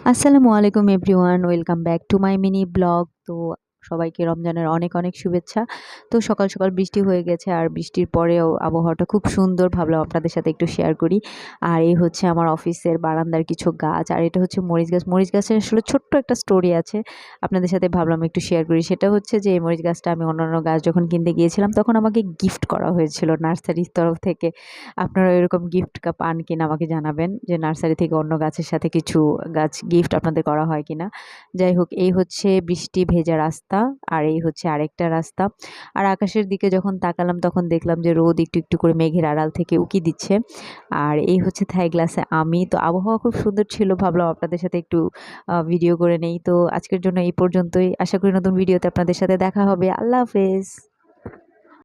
আসসালামু আলাইকুম everyone, welcome back to my mini blog. তো সবাইকে রমজানের অনেক অনেক শুভেচ্ছা। তো সকাল সকাল বৃষ্টি হয়ে গেছে, আর বৃষ্টির পরেও আবহাওয়াটা খুব সুন্দর, ভাবলাম আপনাদের সাথে একটু শেয়ার করি। আর এই হচ্ছে আমার অফিসের বারান্দার কিছু গাছ, আর এটা হচ্ছে মরিচ গাছ। মরিচ গাছের আসলে ছোট্ট একটা স্টোরি আছে, আপনাদের সাথে ভাবলাম একটু শেয়ার করি। সেটা হচ্ছে যে এই মরিচ গাছটা আমি অন্যান্য গাছ যখন কিনতে গিয়েছিলাম তখন আমাকে গিফট করা হয়েছিল নার্সারির তরফ থেকে। আপনারা এরকম গিফট পান কিনা আমাকে জানাবেন, যে নার্সারি থেকে অন্য গাছের সাথে কিছু গাছ গিফট আপনাদের করা হয় কিনা। যাই হোক, এই হচ্ছে বৃষ্টি ভেজা রাস্তা, আর এই হচ্ছে আরেকটা রাস্তা। আর আকাশের দিকে যখন তাকালাম তখন দেখলাম যে রোদ একটু একটু করে মেঘের আড়াল থেকে উকি দিচ্ছে। আর এই হচ্ছে থাই গ্লাসে আমি। তো আবহাওয়া খুব সুন্দর ছিল, ভাবলাম আপনাদের সাথে একটু ভিডিও করে নেই। তো আজকের জন্য এই পর্যন্তই। আশা করি নতুন ভিডিওতে আপনাদের সাথে দেখা হবে। আল্লাহ হাফেজ।